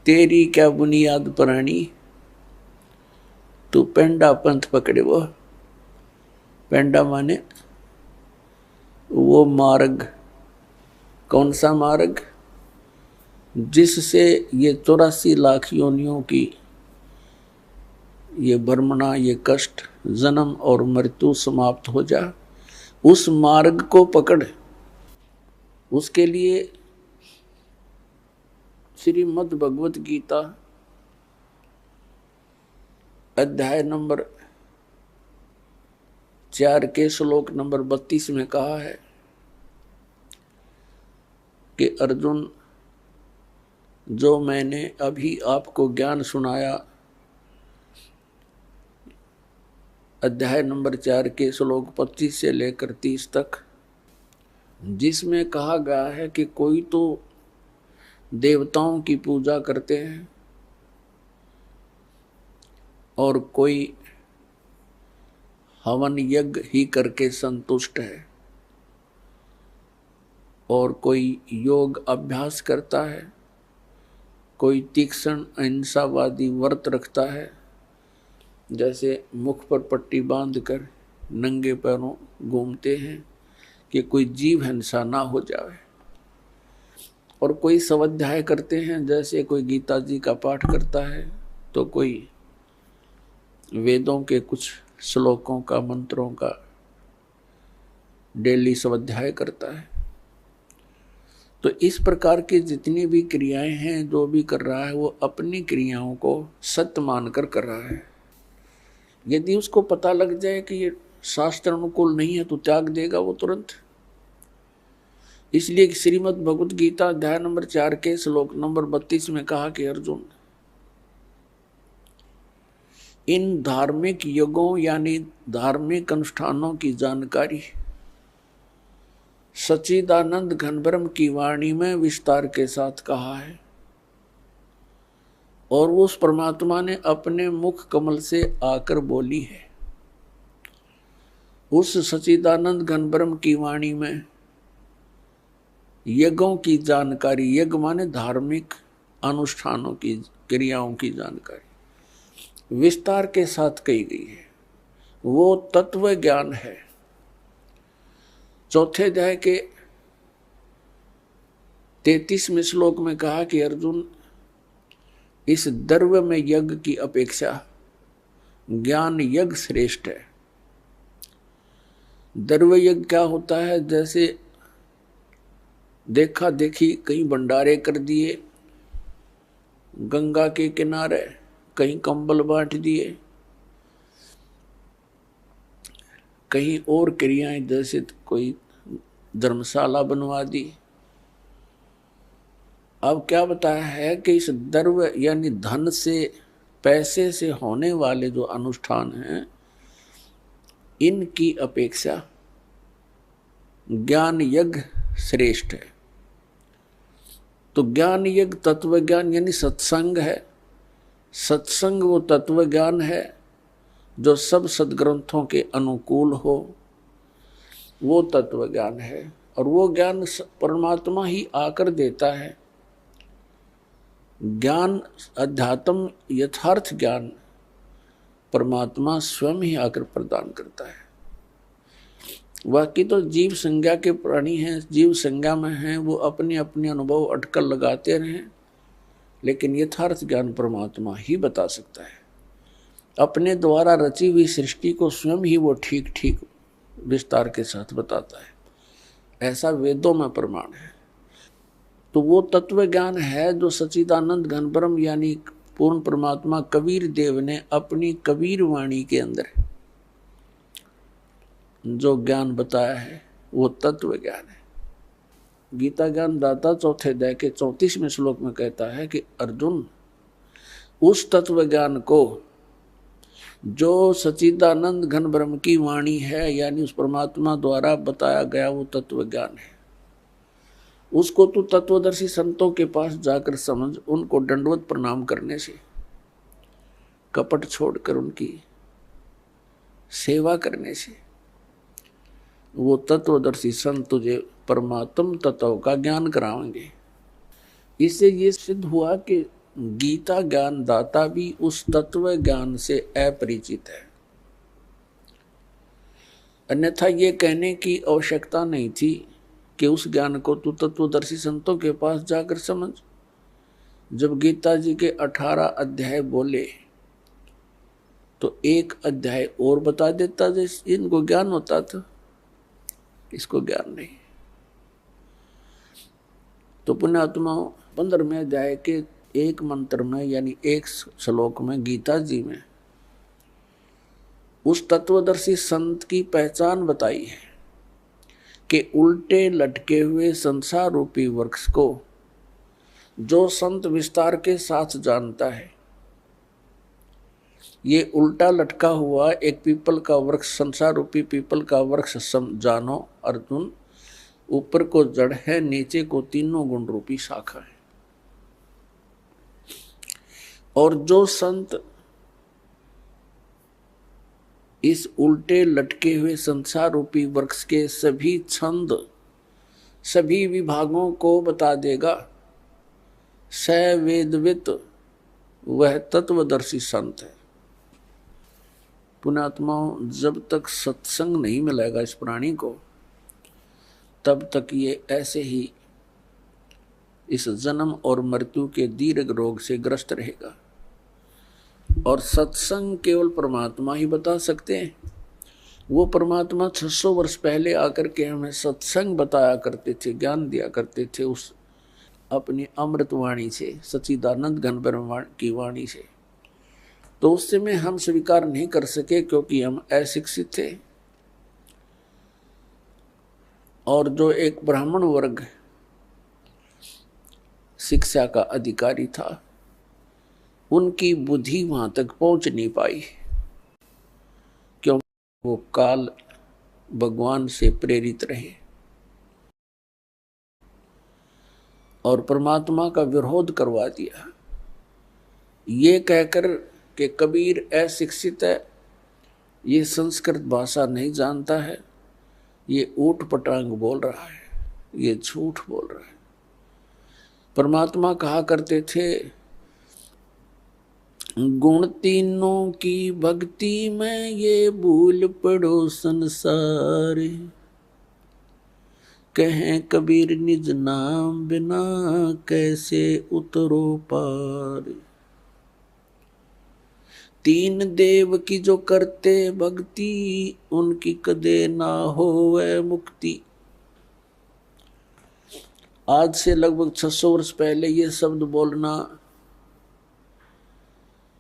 तेरी क्या बुनियाद पुरानी, तू पेंडा पंथ पकड़े। वो पेंडा माने वो मार्ग, कौन सा मार्ग, जिससे ये 84 लाख योनियों की ये बर्मणा, ये कष्ट, जन्म और मृत्यु समाप्त हो जा। उस मार्ग को पकड़। उसके लिए श्रीमद् भगवत गीता अध्याय नंबर 4 के श्लोक नंबर 32 में कहा है कि अर्जुन, जो मैंने अभी आपको ज्ञान सुनाया, अध्याय नंबर 4 के श्लोक 25 से लेकर 30 तक, जिसमें कहा गया है कि कोई तो देवताओं की पूजा करते हैं और कोई हवन यज्ञ ही करके संतुष्ट है और कोई योग अभ्यास करता है, कोई तीक्ष्ण अहिंसावादी व्रत रखता है, जैसे मुख पर पट्टी बांधकर नंगे पैरों घूमते हैं कि कोई जीव हिंसा ना हो जाए, और कोई स्वाध्याय करते हैं, जैसे कोई गीता जी का पाठ करता है तो कोई वेदों के कुछ श्लोकों का, मंत्रों का डेली स्वाध्याय करता है। तो इस प्रकार की जितनी भी क्रियाएं हैं, जो भी कर रहा है वो अपनी क्रियाओं को सत्य मानकर कर रहा है। यदि उसको पता लग जाए कि ये शास्त्र अनुकूल नहीं है तो त्याग देगा वो तुरंत। इसलिए श्रीमद् भगवत गीता अध्याय नंबर 4 के श्लोक नंबर 32 में कहा कि अर्जुन, इन धार्मिक यज्ञों यानी धार्मिक अनुष्ठानों की जानकारी सच्चिदानंद घनब्रह्म की वाणी में विस्तार के साथ कहा है, और उस परमात्मा ने अपने मुख कमल से आकर बोली है। उस सच्चिदानंद घनब्रह्म की वाणी में यज्ञों की जानकारी, यज्ञ माने धार्मिक अनुष्ठानों की, क्रियाओं की जानकारी विस्तार के साथ कही गई है। वो तत्व ज्ञान है। चौथे अध्याय के 33वें श्लोक में कहा कि अर्जुन, इस द्रव्य में यज्ञ की अपेक्षा ज्ञान यज्ञ श्रेष्ठ है। द्रव्य यज्ञ क्या होता है, जैसे देखा देखी कहीं भंडारे कर दिए, गंगा के किनारे कहीं कंबल बांट दिए, कहीं और क्रियाएं, जैसे कोई धर्मशाला बनवा दी। अब क्या बताया है कि इस द्रव्य यानी धन से, पैसे से होने वाले जो अनुष्ठान हैं, इनकी अपेक्षा ज्ञान यज्ञ श्रेष्ठ है। तो ज्ञान यज्ञ तत्व ज्ञान यानी सत्संग है। सत्संग वो तत्व ज्ञान है जो सब सद्ग्रंथों के अनुकूल हो, वो तत्व ज्ञान है। और वो ज्ञान परमात्मा ही आकर देता है। ज्ञान, अध्यात्म, यथार्थ ज्ञान परमात्मा स्वयं ही आकर प्रदान करता है। बाकी तो जीव संज्ञा के प्राणी हैं, जीव संज्ञा में हैं, वो अपने अपने अनुभव अटकल लगाते रहें, लेकिन यथार्थ ज्ञान परमात्मा ही बता सकता है। अपने द्वारा रची हुई सृष्टि को स्वयं ही वो ठीक ठीक विस्तार के साथ बताता है। ऐसा वेदों में प्रमाण है। तो वो तत्व ज्ञान है जो सच्चिदानंद घनब्रह्म यानी पूर्ण परमात्मा कबीर देव ने अपनी कबीर वाणी के अंदर जो ज्ञान बताया है, वो तत्व ज्ञान है। गीता ज्ञान दाता चौथे अध्याय के 34वें श्लोक में कहता है कि अर्जुन, उस तत्व ज्ञान को जो सच्चिदानंद घन ब्रह्म की वाणी है, यानी उस परमात्मा द्वारा बताया गया वो तत्व ज्ञान है, उसको तू तत्वदर्शी संतों के पास जाकर समझ। उनको दंडवत प्रणाम करने से, कपट छोड़कर उनकी सेवा करने से वो तत्वदर्शी संत तुझे परमात्म तत्व का ज्ञान कराएंगे। इससे ये सिद्ध हुआ कि गीता ज्ञान दाता भी उस तत्व ज्ञान से अपरिचित है। अन्यथा ये कहने की आवश्यकता नहीं थी कि उस ज्ञान को तू तत्वदर्शी संतों के पास जाकर समझ। जब गीता जी के 18 अध्याय बोले तो एक अध्याय और बता देता जैसे इनको ज्ञान होता था, इसको ज्ञान नहीं। तो पुण्यात्माओं 15वें अध्याय के एक मंत्र में यानी एक श्लोक में गीता जी में उस तत्वदर्शी संत की पहचान बताई है कि उल्टे लटके हुए संसार रूपी वृक्ष को जो संत विस्तार के साथ जानता है, ये उल्टा लटका हुआ एक पीपल का वृक्ष, संसार रूपी पीपल का वृक्ष जानो अर्जुन, ऊपर को जड़ है, नीचे को तीनों गुण रूपी शाखा है। और जो संत इस उल्टे लटके हुए संसार रूपी वृक्ष के सभी छंद, सभी विभागों को बता देगा, स वेदवित, वह तत्वदर्शी संत है। पुण्यात्माओं, जब तक सत्संग नहीं मिलेगा इस प्राणी को, तब तक ये ऐसे ही इस जन्म और मृत्यु के दीर्घ रोग से ग्रस्त रहेगा। और सत्संग केवल परमात्मा ही बता सकते हैं। वो परमात्मा 600 वर्ष पहले आकर के हमें सत्संग बताया करते थे, ज्ञान दिया करते थे उस अपनी अमृत वाणी से, सच्चिदानंद घन ब्रह्म की वाणी से। तो उस समय हम स्वीकार नहीं कर सके क्योंकि हम अशिक्षित थे। और जो एक ब्राह्मण वर्ग शिक्षा का अधिकारी था, उनकी बुद्धि वहां तक पहुंच नहीं पाई क्योंकि वो काल भगवान से प्रेरित रहे और परमात्मा का विरोध करवा दिया, ये कहकर कि कबीर अशिक्षित है, ये संस्कृत भाषा नहीं जानता है, ये ऊट पटांग बोल रहा है, ये झूठ बोल रहा है। परमात्मा कहा करते थे, गुण तीनों की भक्ति में ये भूल पड़ो संसार, कहें कबीर निज नाम बिना कैसे उतरो पार। तीन देव की जो करते भक्ति, उनकी कदे ना होवे मुक्ति। आज से लगभग 600 वर्ष पहले ये शब्द बोलना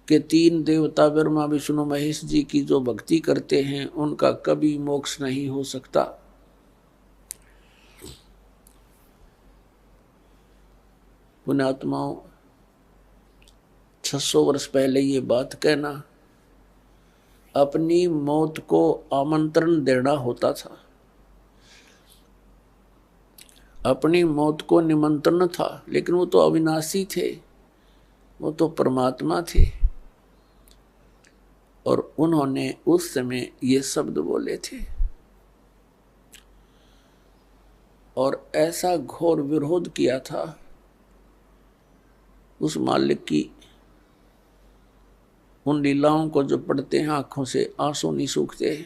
कि तीन देवता ब्रह्मा विष्णु महेश जी की जो भक्ति करते हैं उनका कभी मोक्ष नहीं हो सकता। पुण्यात्माओं, 600 वर्ष पहले ये बात कहना अपनी मौत को आमंत्रण देना होता था, अपनी मौत को निमंत्रण था। लेकिन वो तो अविनाशी थे, वो तो परमात्मा थे और उन्होंने उस समय ये शब्द बोले थे और ऐसा घोर विरोध किया था उस मालिक की। उन लीलाओं को जो पढ़ते हैं आंखों से आंसू नहीं सूखते।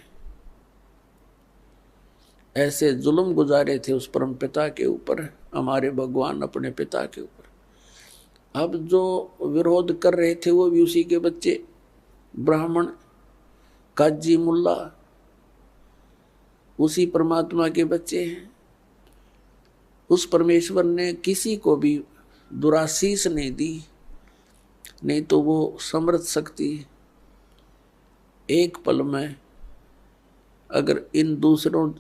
ऐसे जुल्म गुजारे थे उस परम पिता के ऊपर, हमारे भगवान अपने पिता के ऊपर। अब जो विरोध कर रहे थे वो भी उसी के बच्चे, ब्राह्मण काजी मुल्ला, उसी परमात्मा के बच्चे हैं। उस परमेश्वर ने किसी को भी दुराशीष नहीं दी, नहीं तो वो समर्थ शक्ति एक पल में अगर इन दूसरों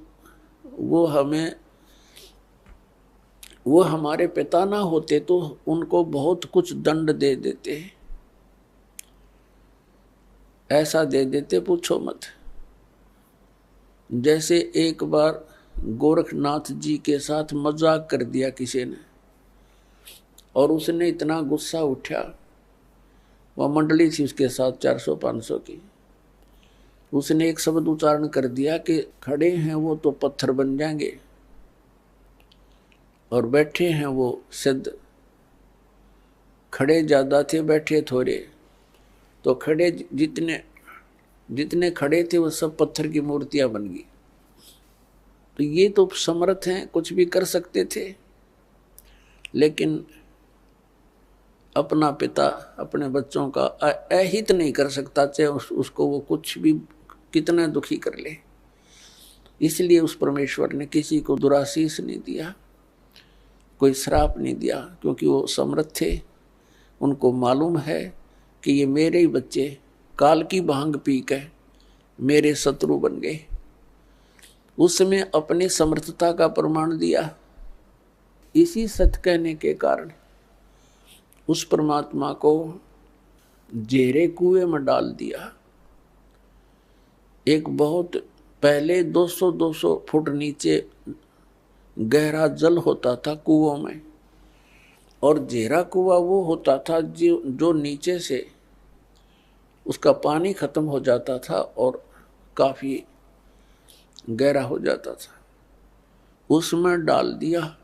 वो हमारे पिता ना होते तो उनको बहुत कुछ दंड दे देते, ऐसा दे देते पूछो मत। जैसे एक बार गोरखनाथ जी के साथ मजाक कर दिया किसी ने और उसने इतना गुस्सा उठा, वह मंडली थी उसके साथ 400-500 की, उसने एक शब्द उच्चारण कर दिया कि खड़े हैं वो तो पत्थर बन जाएंगे और बैठे हैं वो सिद्ध, खड़े ज्यादा थे, बैठे थोड़े। तो खड़े जितने जितने खड़े थे वो सब पत्थर की मूर्तियां बन गई। तो ये तो समर्थ हैं, कुछ भी कर सकते थे, लेकिन अपना पिता अपने बच्चों का अहित नहीं कर सकता, चाहे उसको वो कुछ भी कितना दुखी कर ले। इसलिए उस परमेश्वर ने किसी को दुराशीष नहीं दिया, कोई श्राप नहीं दिया, क्योंकि वो समर्थ थे। उनको मालूम है कि ये मेरे ही बच्चे काल की भांग पी के मेरे शत्रु बन गए। उसमें अपनी समर्थता का प्रमाण दिया। इसी सत्य कहने के कारण उस परमात्मा को जेरे कुएं में डाल दिया। एक बहुत पहले 200-200 फुट नीचे गहरा जल होता था कुओं में, और जेरा कुआं वो होता था जो नीचे से उसका पानी खत्म हो जाता था और काफी गहरा हो जाता था। उसमें डाल दिया।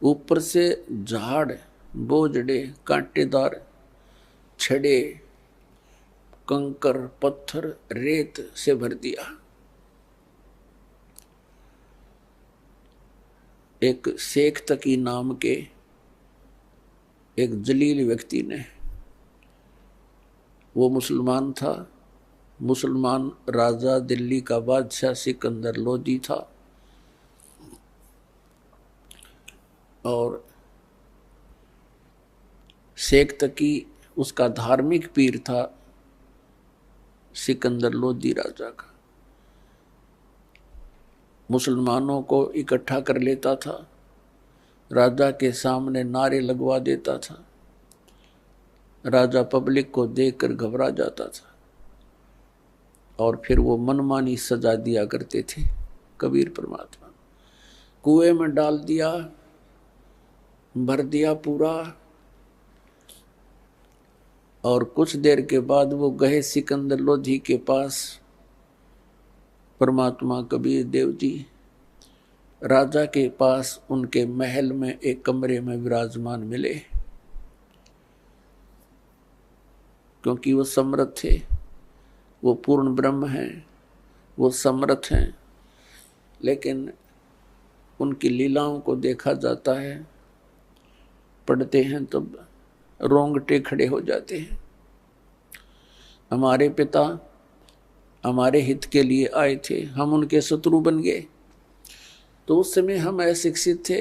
ऊपर से झाड़, बोझड़े, कांटेदार छड़े, कंकर, पत्थर, रेत से भर दिया। एक शेख तकी नाम के एक जलील व्यक्ति ने, वो मुसलमान था, मुसलमान राजा, दिल्ली का बादशाह सिकंदर लोदी था, और शेख तकी उसका धार्मिक पीर था, सिकंदर लोदी राजा का। मुसलमानों को इकट्ठा कर लेता था, राजा के सामने नारे लगवा देता था, राजा पब्लिक को देखकर घबरा जाता था, और फिर वो मनमानी सजा दिया करते थे। कबीर परमात्मा कुएं में डाल दिया, भर दिया पूरा, और कुछ देर के बाद वो गए सिकंदर लोधी के पास। परमात्मा कबीर देव जी राजा के पास उनके महल में एक कमरे में विराजमान मिले, क्योंकि वो समर्थ थे, वो पूर्ण ब्रह्म हैं, वो समर्थ हैं। लेकिन उनकी लीलाओं को देखा जाता है, पढ़ते हैं तब रोंगटे खड़े हो जाते हैं। हमारे पिता हमारे हित के लिए आए थे, हम उनके शत्रु बन गए। तो उस समय हम अशिक्षित थे।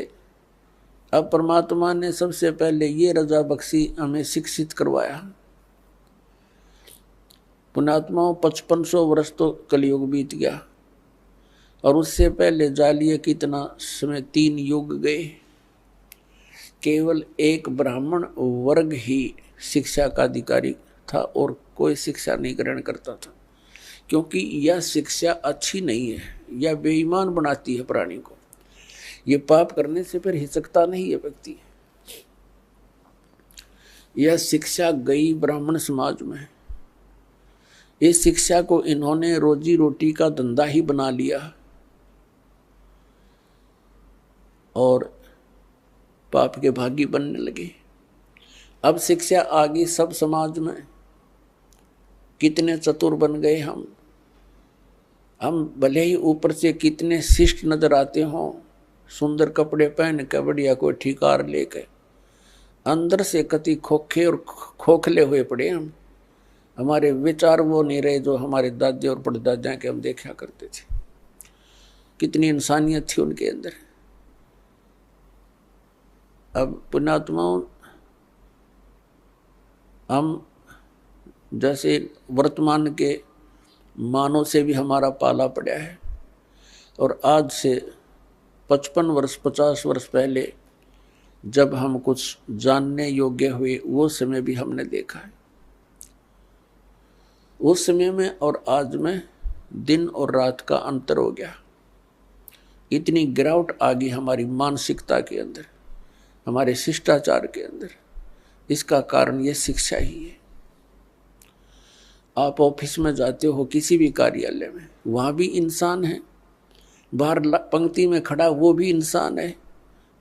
अब परमात्मा ने सबसे पहले ये रजा बख्शी, हमें शिक्षित करवाया। पुण्यात्माओं 5500 वर्ष तो कलयुग बीत गया, और उससे पहले जालिए कितना समय 3 युग गए। केवल एक ब्राह्मण वर्ग ही शिक्षा का अधिकारी था, और कोई शिक्षा नहीं ग्रहण करता था, क्योंकि यह शिक्षा अच्छी नहीं है, यह बेईमान बनाती है प्राणी को। ये पाप करने से फिर हिचकता नहीं है व्यक्ति। यह शिक्षा गई ब्राह्मण समाज में। इस शिक्षा को इन्होंने रोजी रोटी का धंधा ही बना लिया, और पाप के भागी बनने लगे। अब शिक्षा आ गई सब समाज में। कितने चतुर बन गए हम भले ही ऊपर से कितने शिष्ट नजर आते हों, सुंदर कपड़े पहन के, बढ़िया कोई ठिकार लेके, अंदर से कति खोखे और खोखले हुए पड़े हम। हमारे विचार वो नहीं रहे जो हमारे दादे और परदादा के हम देखा करते थे। कितनी इंसानियत थी उनके अंदर। अब पुण्यात्माओं, हम जैसे वर्तमान के मानव से भी हमारा पाला पड़ा है, और आज से 55 वर्ष 50 वर्ष पहले जब हम कुछ जानने योग्य हुए, वो समय भी हमने देखा है। उस समय में और आज में दिन और रात का अंतर हो गया। इतनी गिरावट आ गई हमारी मानसिकता के अंदर, हमारे शिष्टाचार के अंदर। इसका कारण ये शिक्षा ही है। आप ऑफिस में जाते हो, किसी भी कार्यालय में, वहाँ भी इंसान है। बाहर पंक्ति में खड़ा वो भी इंसान है।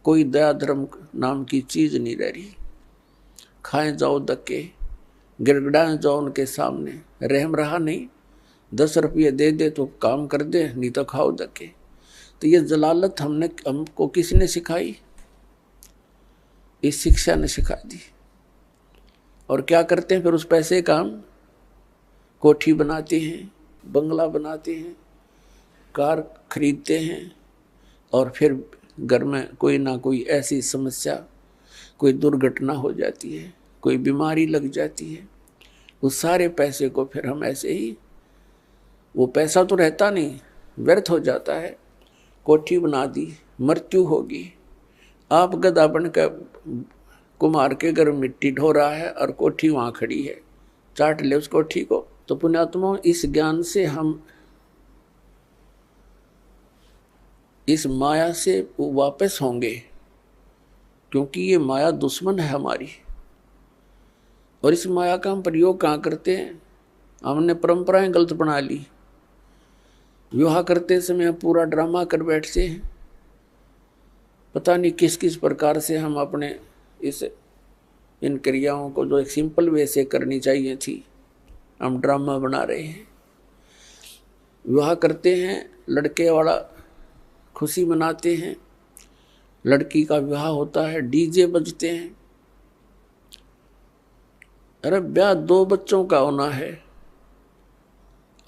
कोई दया धर्म नाम की चीज नहीं रह रही। खाएं जाओ धक्के, गिड़गिड़ाएं जाओ उनके सामने, रहम रहा नहीं, 10 रुपये दे दे तो काम कर दे, नहीं तो खाओ धक्के। तो ये जलालत हमको किसने सिखाई? इस शिक्षा ने सिखा दी। और क्या करते हैं फिर उस पैसे का? हम कोठी बनाते हैं, बंगला बनाते हैं, कार खरीदते हैं, और फिर घर में कोई ना कोई ऐसी समस्या, कोई दुर्घटना हो जाती है, कोई बीमारी लग जाती है, उस सारे पैसे को फिर हम ऐसे ही, वो पैसा तो रहता नहीं, व्यर्थ हो जाता है। कोठी बना दी, मृत्यु होगी, आप गधा बनकर कुम्हार के घर मिट्टी ढो रहा है और कोठी वहां खड़ी है, चाट ले उस कोठी को। तो पुण्यात्मा, इस ज्ञान से हम इस माया से वापस होंगे, क्योंकि ये माया दुश्मन है हमारी। और इस माया का हम प्रयोग कहाँ करते हैं? हमने परंपराएं गलत बना ली, विवाह करते समय पूरा ड्रामा कर बैठते हैं, पता नहीं किस किस प्रकार से हम अपने इन क्रियाओं को जो एक सिंपल वे से करनी चाहिए थी, हम ड्रामा बना रहे हैं। विवाह करते हैं, लड़के वाला खुशी मनाते हैं, लड़की का विवाह होता है, डीजे बजते हैं। अरे ब्याह 2 बच्चों का होना है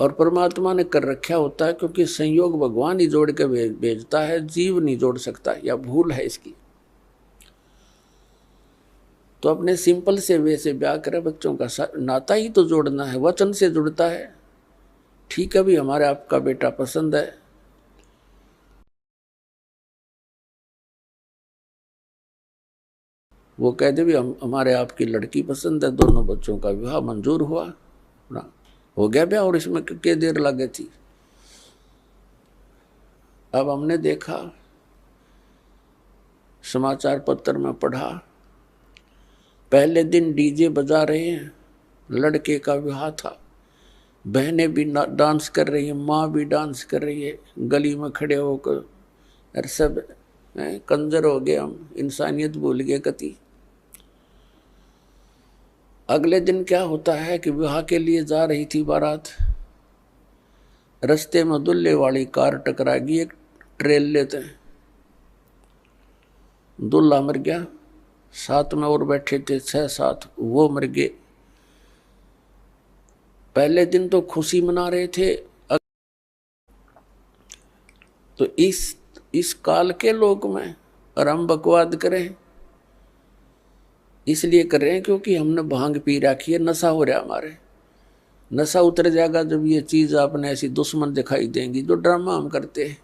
और परमात्मा ने कर रखा होता है, क्योंकि संयोग भगवान ही जोड़ के भेजता है, जीव नहीं जोड़ सकता, या भूल है इसकी। तो अपने सिंपल से वे से ब्याह करे, बच्चों का नाता ही तो जोड़ना है, वचन से जुड़ता है। ठीक है भी, हमारे आपका बेटा पसंद है, वो कह दे भी हमारे आपकी लड़की पसंद है, दोनों बच्चों का विवाह मंजूर हुआ ना, हो गया ब्याह, और इसमें कितनी देर लगे थी। अब हमने देखा, समाचार पत्र में पढ़ा, पहले दिन डीजे बजा रहे हैं, लड़के का विवाह था, बहनें भी डांस कर रही हैं, माँ भी डांस कर रही है, गली में खड़े होकर, और सब कंजर हो गए हम, इंसानियत भूल गए कति। अगले दिन क्या होता है कि विवाह के लिए जा रही थी बारात, रास्ते में दुल्हे वाली कार टकरा गई एक ट्रेल लेते हैं, दूल्हा मर गया, साथ में और बैठे थे 6-7, वो मर गए। पहले दिन तो खुशी मना रहे थे, तो इस काल के लोक में और हम बकवाद करें, इसलिए कर रहे हैं क्योंकि हमने भांग पी रखी है, नशा हो रहा हमारे। नशा उतर जाएगा जब ये चीज आपने ऐसी दुश्मन दिखाई देंगी जो ड्रामा हम करते हैं।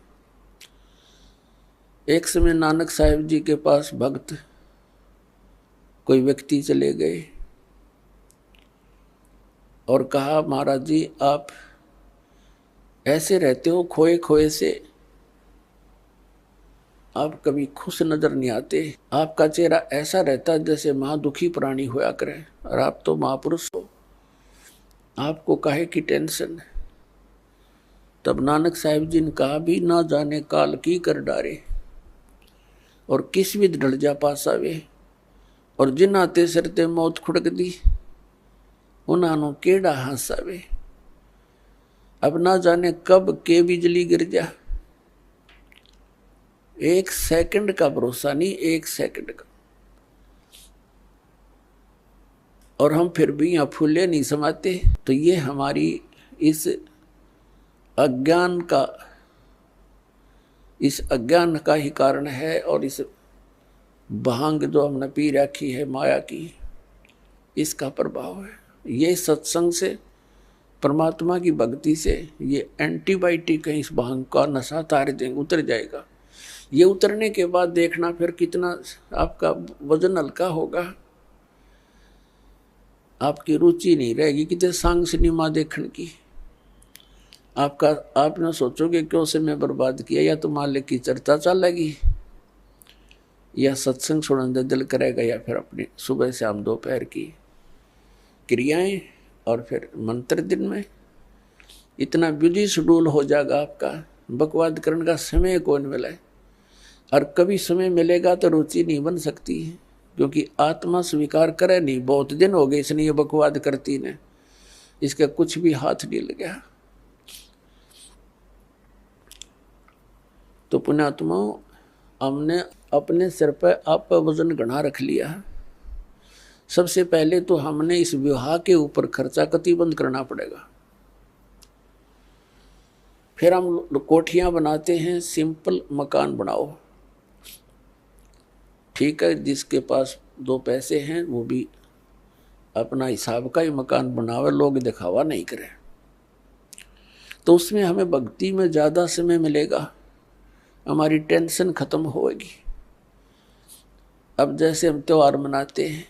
एक समय नानक साहिब जी के पास भक्त कोई व्यक्ति चले गए और कहा, महाराज जी आप ऐसे रहते हो खोए खोए से, आप कभी खुश नजर नहीं आते, आपका चेहरा ऐसा रहता है जैसे महादुखी प्राणी होया करे, और आप तो महापुरुष हो, आपको काहे की टेंशन है। तब नानक साहिब जी ने कहा, भी ना जाने काल की कर डारे और किस विध ढल जा पासावे, और जिन आते सरते मौत खुड़क दी उन्होंने केड़ा हंसावे। अब ना जाने कब के बिजली गिर जा, 1 सेकंड का भरोसा नहीं, 1 सेकंड का। और हम फिर भी यहाँ फूले नहीं समाते। तो ये हमारी इस अज्ञान का ही कारण है, और इस भांग जो हमने पी रखी है माया की, इसका प्रभाव है। ये सत्संग से, परमात्मा की भक्ति से ये एंटीबायोटिक है, इस भांग का नशा तार देंगे, उतर जाएगा। ये उतरने के बाद देखना फिर कितना आपका वजन हल्का होगा, आपकी रुचि नहीं रहेगी कितने सांग सिनेमा देखने की। आप ना सोचोगे क्यों से मैं बर्बाद किया, या तो मालिक की चर्चा चलेगी, या सत्संग सुनने दिल करेगा, या फिर अपनी सुबह शाम दोपहर की क्रियाएं, और फिर मंत्र दिन में इतना बिजी शेड्यूल हो जाएगा आपका, बकवाद करने का समय कौन मिला है। और कभी समय मिलेगा तो रुचि नहीं बन सकती है, क्योंकि आत्मा स्वीकार करे नहीं। बहुत दिन हो गए इसने ये बकवाद करती ने, इसका कुछ भी हाथ नहीं लगा। तो पुण्यात्मा, हमने अपने सिर पर आप पर वजन घना रख लिया है। सबसे पहले तो हमने इस विवाह के ऊपर खर्चा कतिबंद करना पड़ेगा। फिर हम कोठियां बनाते हैं, सिंपल मकान बनाओ, ठीक है। जिसके पास 2 पैसे हैं वो भी अपना हिसाब का ही मकान बनावे, लोग दिखावा नहीं करें। तो उसमें हमें भक्ति में ज़्यादा समय मिलेगा, हमारी टेंशन खत्म होगी। अब जैसे हम त्योहार मनाते हैं,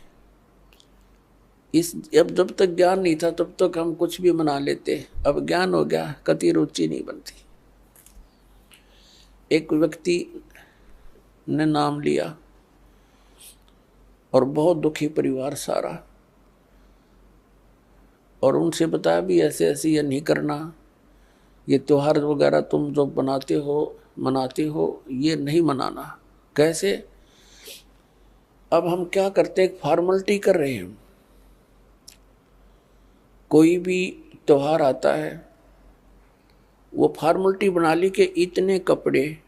अब जब तक ज्ञान नहीं था तब तक हम कुछ भी मना लेते, अब ज्ञान हो गया, कति रुचि नहीं बनती। एक व्यक्ति ने नाम लिया और बहुत दुखी परिवार सारा, और उनसे बताया भी ऐसे ऐसे ये नहीं करना, ये त्योहार वगैरह तुम जो मनाते हो ये नहीं मनाना। कैसे? अब हम क्या करते, एक फॉर्मेलिटी कर रहे हैं। कोई भी त्योहार आता है, वो फॉर्मेलिटी बना ली कि इतने कपड़े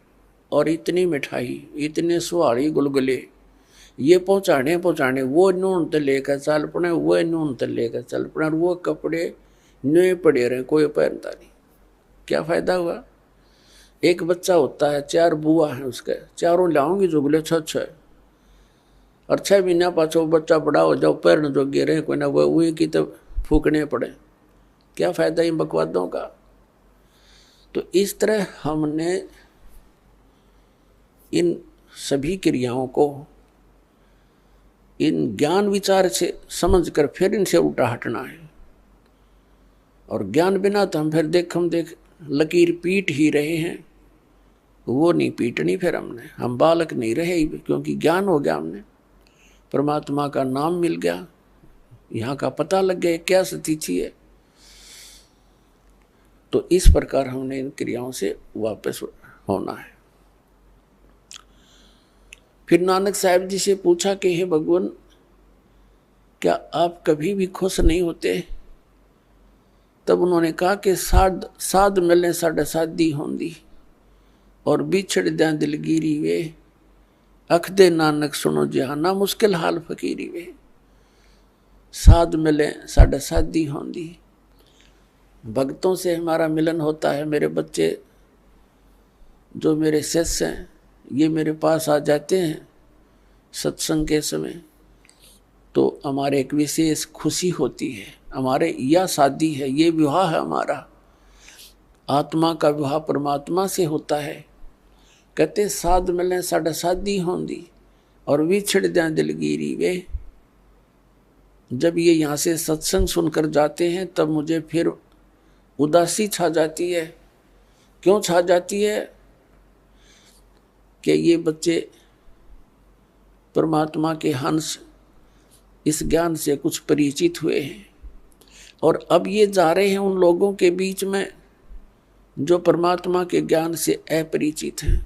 और इतनी मिठाई, इतने सुहाड़ी गुलगुले ये पहुँचाने, वो नून तो लेकर चल पड़े, वो नून तो लेकर चल पड़े, और वो कपड़े नए पड़े रहे, कोई पहनता नहीं। क्या फायदा हुआ? एक बच्चा होता है, 4 बुआ हैं उसके, चारों लाऊंगी जुगले 6 और 6 महीना पाछो बच्चा बड़ा हो जाओ, पैर जो गिरे कोई ना वो वही की तो फूकने पड़े। क्या फायदा इन बकवादों का? तो इस तरह हमने इन सभी क्रियाओं को इन ज्ञान विचार से समझकर फिर इनसे उल्टा हटना है। और ज्ञान बिना तो हम फिर देख लकीर पीट ही रहे हैं, वो नहीं पीटनी फिर हमने। हम बालक नहीं रहे, क्योंकि ज्ञान हो गया, हमने परमात्मा का नाम मिल गया, यहाँ का पता लग गया क्या स्थिति है। तो इस प्रकार हमने इन क्रियाओं से वापस होना है। फिर नानक साहब जी से पूछा कि हे भगवान, क्या आप कभी भी खुश नहीं होते? तब उन्होंने कहा कि साध मिले साढ़े साधी होंदी, और बिछड़ दें दिलगिरी वे, अख दे नानक सुनो जहाना, मुश्किल हाल फकीरी वे। साध मिले साढ़े साधी होंदी, भक्तों से हमारा मिलन होता है। मेरे बच्चे जो मेरे शिष्य हैं, ये मेरे पास आ जाते हैं सत्संग के समय, तो हमारे एक विशेष खुशी होती है। हमारे यह शादी है, ये विवाह है हमारा, आत्मा का विवाह परमात्मा से होता है। कहते साध मिले साढ़े साधी होंदी, और विछड़ दें दिलगिरी वे। जब ये यहाँ से सत्संग सुनकर जाते हैं तब मुझे फिर उदासी छा जाती है। क्यों छा जाती है? कि ये बच्चे परमात्मा के हंस इस ज्ञान से कुछ परिचित हुए हैं, और अब ये जा रहे हैं उन लोगों के बीच में जो परमात्मा के ज्ञान से अपरिचित हैं।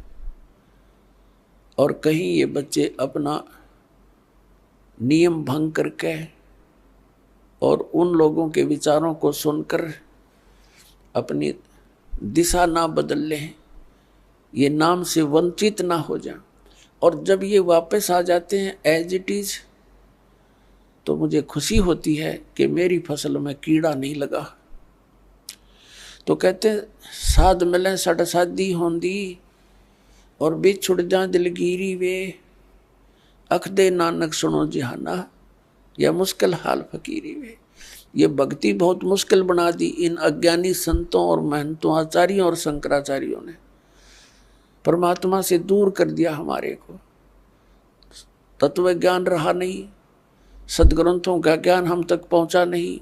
और कहीं ये बच्चे अपना नियम भंग करके और उन लोगों के विचारों को सुनकर अपनी दिशा ना बदल लें, ये नाम से वंचित ना हो जाए। और जब ये वापस आ जाते हैं एज इट इज, तो मुझे खुशी होती है कि मेरी फसल में कीड़ा नहीं लगा। तो कहते साध मिले साढ़े साधी होंदी, और बिछुड़ जा दिलगिरी वे, अख दे नानक सुनो जहाना, या मुश्किल हाल फकीरी वे। ये भक्ति बहुत मुश्किल बना दी इन अज्ञानी संतों और महंतों, आचार्यों और शंकराचार्यों ने। परमात्मा से दूर कर दिया हमारे को, तत्व ज्ञान रहा नहीं, सदग्रंथों का ज्ञान हम तक पहुंचा नहीं।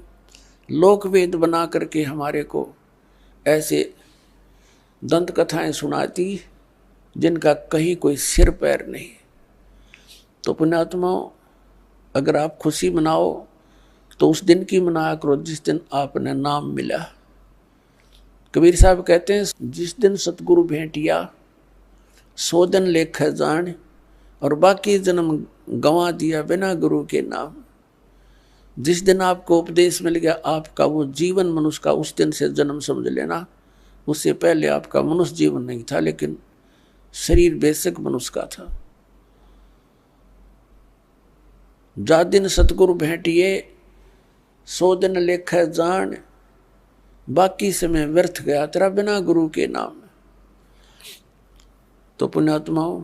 लोक वेद बना करके हमारे को ऐसे दंत कथाएं सुनाती जिनका कहीं कोई सिर पैर नहीं। तो पुण्यात्मा, अगर आप खुशी मनाओ तो उस दिन की मनाया करो जिस दिन आपने नाम मिला। कबीर साहब कहते हैं, जिस दिन सतगुरु भेंटिया 100 दिन लेख जान, और बाकी जन्म गंवा दिया बिना गुरु के नाम। जिस दिन आपको उपदेश मिल गया आपका वो जीवन मनुष्य का, उस दिन से जन्म समझ लेना। उससे पहले आपका मनुष्य जीवन नहीं था, लेकिन शरीर बेशक मनुष्य का था। जा दिन सतगुरु भेंटिए 100 दिन लेख जान, बाकी समय व्यर्थ गया तेरा बिना गुरु के नाम। तो पुण्यात्माओं,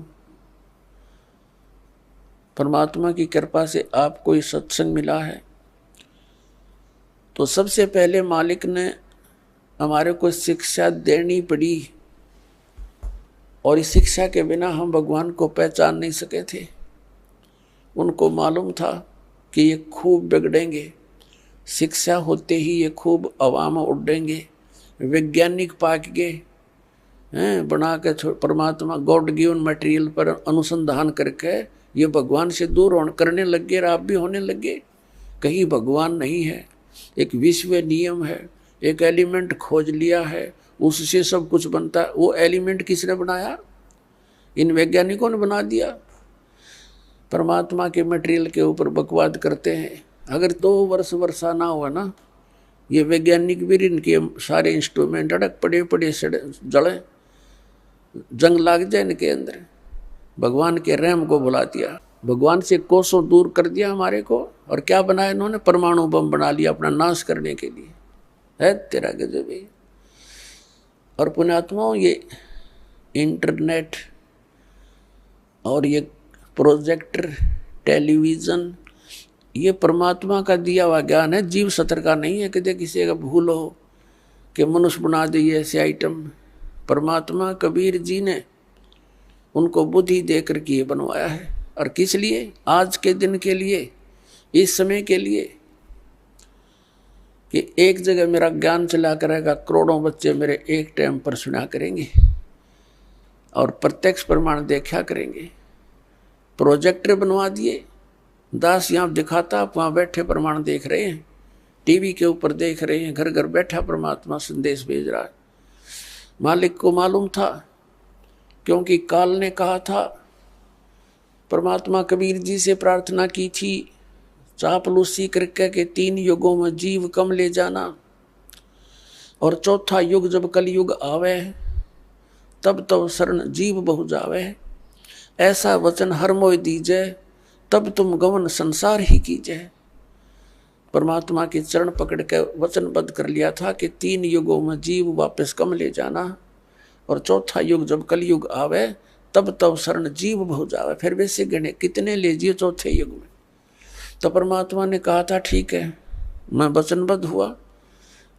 परमात्मा की कृपा से आपको ये सत्संग मिला है, तो सबसे पहले मालिक ने हमारे को शिक्षा देनी पड़ी, और इस शिक्षा के बिना हम भगवान को पहचान नहीं सके थे। उनको मालूम था कि ये खूब बिगड़ेंगे, शिक्षा होते ही ये खूब अवाम उड़ेंगे, वैज्ञानिक पाक गए हैं, बना के परमात्मा गॉड गिवन मटेरियल पर अनुसंधान करके ये भगवान से दूर करने लग गए। आप भी होने लगे। कहीं भगवान नहीं है, एक विश्व नियम है, एक एलिमेंट खोज लिया है, उससे सब कुछ बनता है। वो एलिमेंट किसने बनाया? इन वैज्ञानिकों ने बना दिया। परमात्मा के मटेरियल के ऊपर बकवाद करते हैं। अगर 2 वर्ष वर्षा ना हुआ ना, ये वैज्ञानिक भी इनके सारे इंस्ट्रूमेंट अड़क पड़े जड़े, जंग लाग जाए इनके अंदर। भगवान के रहम को भुला दिया, भगवान से कोसों दूर कर दिया हमारे को। और क्या बनाया इन्होंने? परमाणु बम बना लिया अपना नाश करने के लिए। है तेरा गजब है। और पुण्यात्माओं, ये इंटरनेट और ये प्रोजेक्टर, टेलीविज़न, ये परमात्मा का दिया हुआ ज्ञान है, जीव सत्र का नहीं है। कदे किसी का भूल हो कि मनुष्य बना दे ऐसे आइटम। परमात्मा कबीर जी ने उनको बुद्धि देकर के ये बनवाया है। और किस लिए? आज के दिन के लिए, इस समय के लिए, कि एक जगह मेरा ज्ञान चला करेगा, करोड़ों बच्चे मेरे एक टाइम पर सुना करेंगे और प्रत्यक्ष प्रमाण देखा करेंगे। प्रोजेक्टर बनवा दिए, दास यहाँ दिखाता, आप वहाँ बैठे प्रमाण देख रहे हैं, टीवी के ऊपर देख रहे हैं, घर घर बैठा परमात्मा संदेश भेज रहा है। मालिक को मालूम था, क्योंकि काल ने कहा था, परमात्मा कबीर जी से प्रार्थना की थी, चापलूसी करके के 3 युगों में जीव कम ले जाना, और 4था युग जब कलयुग आवे, तब तब शरण जीव बहु जावे। ऐसा वचन हर मोय दीजे, तब तुम गमन संसार ही कीजे। परमात्मा के चरण पकड़ के वचनबद्ध कर लिया था कि 3 युगों में जीव वापस कम ले जाना, और 4था युग जब कलयुग आवे, तब तब शरण जीव बहु जावे। फिर वैसे गणे कितने ले जिए 4थे युग में? तो परमात्मा ने कहा था ठीक है, मैं वचनबद्ध हुआ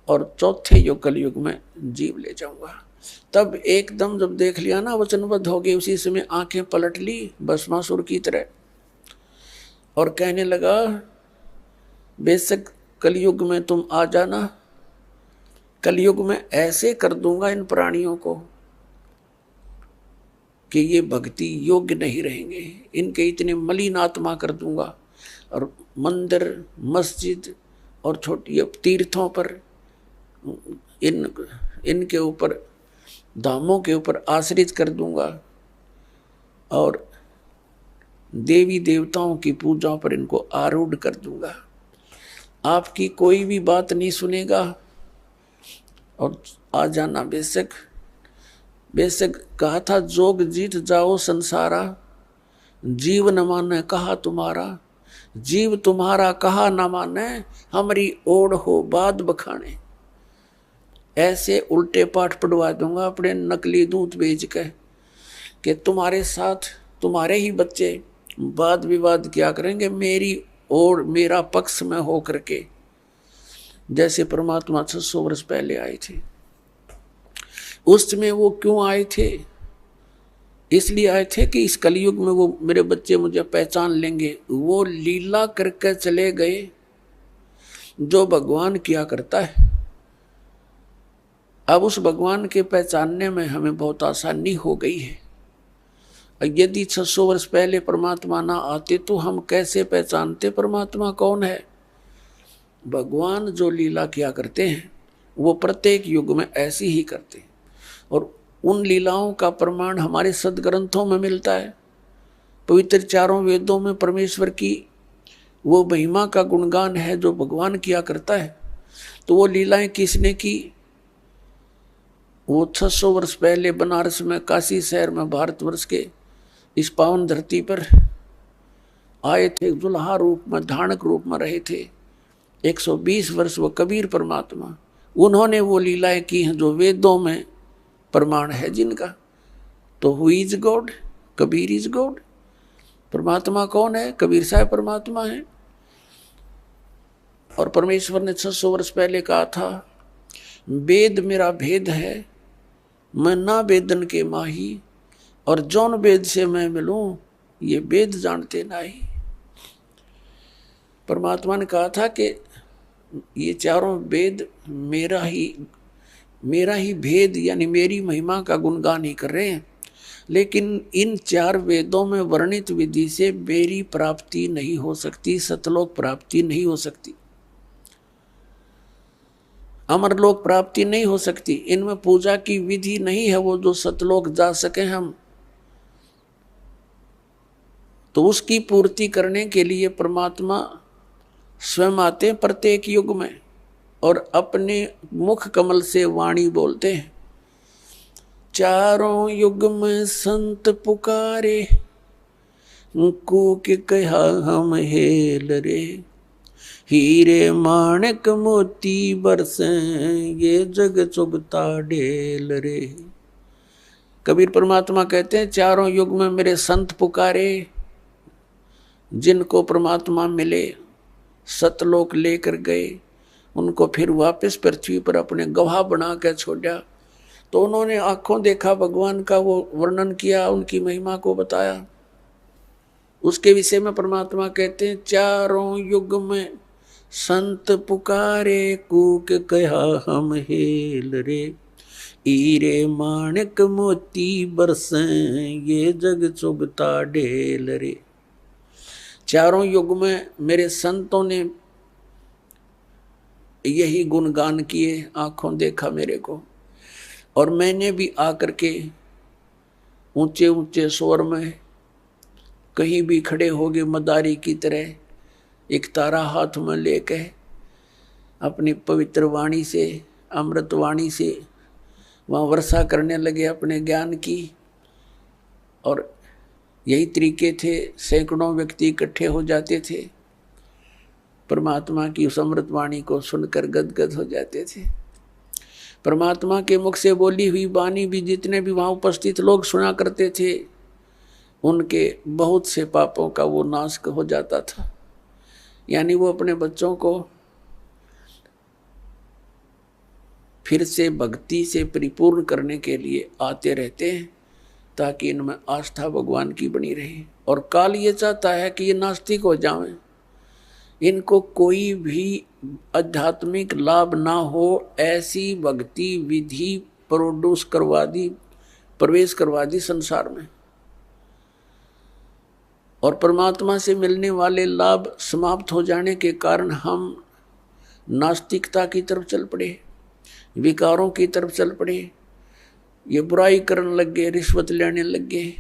और 4थे युग कलयुग में जीव ले जाऊंगा। तब एकदम जब देख लिया ना वचनबद्ध हो गए, उसी समय आंखें पलट ली भस्मासुर की तरह, और कहने लगा बेशक कलयुग में तुम आ जाना, कलयुग में ऐसे कर दूंगा इन प्राणियों को कि ये भक्ति योग्य नहीं रहेंगे, इनके इतने मलिन आत्मा कर दूंगा, और मंदिर मस्जिद और छोटी तीर्थों पर इनके ऊपर धामों के ऊपर आश्रित कर दूंगा, और देवी देवताओं की पूजा पर इनको आरूढ़ कर दूंगा। आपकी कोई भी बात नहीं सुनेगा, और आ जाना बेशक। बेशक कहा था, जोग जीत जाओ संसारा, जीव न माने कहा तुम्हारा, जीव तुम्हारा कहा न माने, हमारी ओढ़ हो बाद बखाने। ऐसे उल्टे पाठ पढ़वा दूंगा अपने नकली दूत बेच के कि तुम्हारे साथ तुम्हारे ही बच्चे वाद विवाद क्या करेंगे मेरी और मेरा पक्ष में हो करके, जैसे परमात्मा 600 वर्ष पहले आए थे। उस समय वो क्यों आए थे? इसलिए आए थे कि इस कलयुग में वो मेरे बच्चे मुझे पहचान लेंगे। वो लीला करके चले गए जो भगवान किया करता है। अब उस भगवान के पहचानने में हमें बहुत आसानी हो गई है। यदि 600 वर्ष पहले परमात्मा ना आते तो हम कैसे पहचानते परमात्मा कौन है? भगवान जो लीला किया करते हैं वो प्रत्येक युग में ऐसी ही करते हैं, और उन लीलाओं का प्रमाण हमारे सदग्रंथों में मिलता है। पवित्र चारों वेदों में परमेश्वर की वो महिमा का गुणगान है जो भगवान किया करता है। तो वो लीलाएं किसने की? वो 600 वर्ष पहले बनारस में, काशी शहर में, भारतवर्ष के इस पावन धरती पर आए थे, दुल्हा रूप में, धानक रूप में रहे थे 120 वर्ष। वो कबीर परमात्मा, उन्होंने वो लीलाएं की हैं जो वेदों में प्रमाण है जिनका। तो who is God? Kabir is God. परमात्मा कौन है? कबीर साहब परमात्मा है। और परमेश्वर ने 600 वर्ष पहले कहा था, वेद मेरा भेद है, मैं ना वेदन के माही, और जौन वेद से मैं मिलूं ये वेद जानते नाही। परमात्मा ने कहा था कि ये चारों वेद मेरा ही भेद यानी मेरी महिमा का गुणगान ही कर रहे हैं, लेकिन इन 4 वेदों में वर्णित विधि से मेरी प्राप्ति नहीं हो सकती, सतलोक प्राप्ति नहीं हो सकती, अमरलोक प्राप्ति नहीं हो सकती। इनमें पूजा की विधि नहीं है वो जो सतलोक जा सके हम। तो उसकी पूर्ति करने के लिए परमात्मा स्वयं आते हैं प्रत्येक युग में और अपने मुख कमल से वाणी बोलते हैं। चारों युग में संत पुकारे, कूक कहा हम हेल रे, हीरे माणक मोती बरसे, ये जग चुगता डेल रे। कबीर परमात्मा कहते हैं चारों युग में मेरे संत पुकारे, जिनको परमात्मा मिले, सतलोक लेकर गए, उनको फिर वापस पृथ्वी पर अपने गवाह बना कर छोड़ा। तो उन्होंने आंखों देखा भगवान का, वो वर्णन किया, उनकी महिमा को बताया। उसके विषय में परमात्मा कहते हैं चारों युग में संत पुकारे, कूक कहा हम हेल रे, हीरे माणक मोती बरसे, ये जग चुगता ढेल रे। चारों युग में मेरे संतों ने यही गुणगान किए, आंखों देखा मेरे को, और मैंने भी आकर के ऊंचे ऊंचे स्वर में कहीं भी खड़े हो गए मदारी की तरह, एक तारा हाथ में लेके अपनी पवित्र वाणी से, अमृत वाणी से वहाँ वर्षा करने लगे अपने ज्ञान की। और यही तरीके थे, सैकड़ों व्यक्ति इकट्ठे हो जाते थे, परमात्मा की उस अमृत वाणी को सुनकर गदगद हो जाते थे। परमात्मा के मुख से बोली हुई वाणी भी जितने भी वहाँ उपस्थित लोग सुना करते थे, उनके बहुत से पापों का वो नाश हो जाता था। यानी वो अपने बच्चों को फिर से भक्ति से परिपूर्ण करने के लिए आते रहते हैं, ताकि इनमें आस्था भगवान की बनी रहे। और काल ये चाहता है कि ये नास्तिक हो जाएं, इनको कोई भी आध्यात्मिक लाभ ना हो, ऐसी भक्ति विधि प्रोड्यूस करवा दी, प्रवेश करवा दी संसार में, और परमात्मा से मिलने वाले लाभ समाप्त हो जाने के कारण हम नास्तिकता की तरफ चल पड़े, विकारों की तरफ चल पड़े, ये बुराई करने लग गए, रिश्वत लेने लग गए,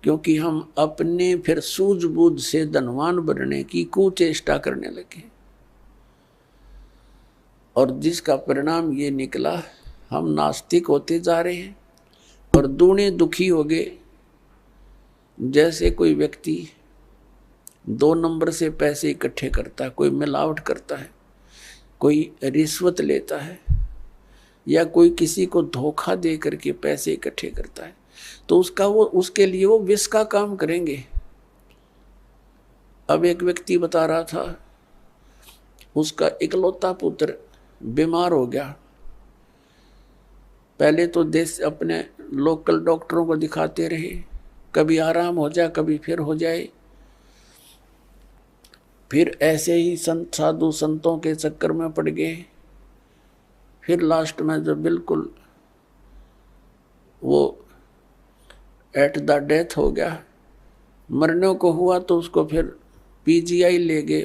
क्योंकि हम अपने फिर सूझबूझ से धनवान बनने की कुचेष्टा करने लगे। और जिसका परिणाम ये निकला, हम नास्तिक होते जा रहे हैं और दूने दुखी हो गए। जैसे कोई व्यक्ति 2 नंबर से पैसे इकट्ठे करता है, कोई मिलावट करता है, कोई रिश्वत लेता है, या कोई किसी को धोखा दे करके पैसे इकट्ठे करता है, तो उसके लिए वो विष का काम करेंगे। अब एक व्यक्ति बता रहा था, उसका इकलौता पुत्र बीमार हो गया। पहले तो देश अपने लोकल डॉक्टरों को दिखाते रहे, कभी आराम हो जाए, कभी फिर हो जाए। फिर ऐसे ही संत साधु संतों के चक्कर में पड़ गए। फिर लास्ट में जब बिल्कुल वो एट द डेथ हो गया, मरने को हुआ, तो उसको फिर पीजीआई ले गए,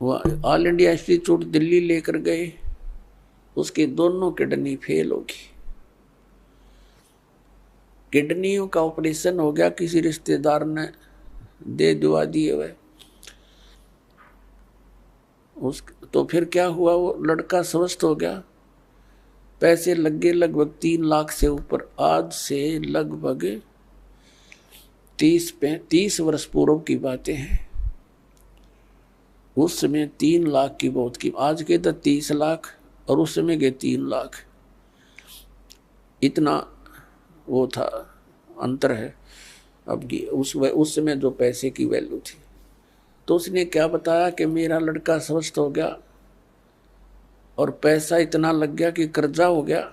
वो ऑल इंडिया इंस्टीट्यूट दिल्ली लेकर गए। उसकी दोनों किडनी फेल होगी, किडनियों का ऑपरेशन हो गया, किसी रिश्तेदार ने दे दुआ दिए हुए उस, तो फिर क्या हुआ, वो लड़का स्वस्थ हो गया। पैसे लग गए लगभग 3 लाख से ऊपर। आज से लगभग 30 वर्ष पूर्व की बातें हैं। उस समय 3 लाख की बहुत की, आज के तो 30 लाख और उस समय के 3 लाख, इतना वो था, अंतर है अब की। उस समय जो पैसे की वैल्यू थी। तो उसने क्या बताया कि मेरा लड़का स्वस्थ हो गया और पैसा इतना लग गया कि कर्जा हो गया।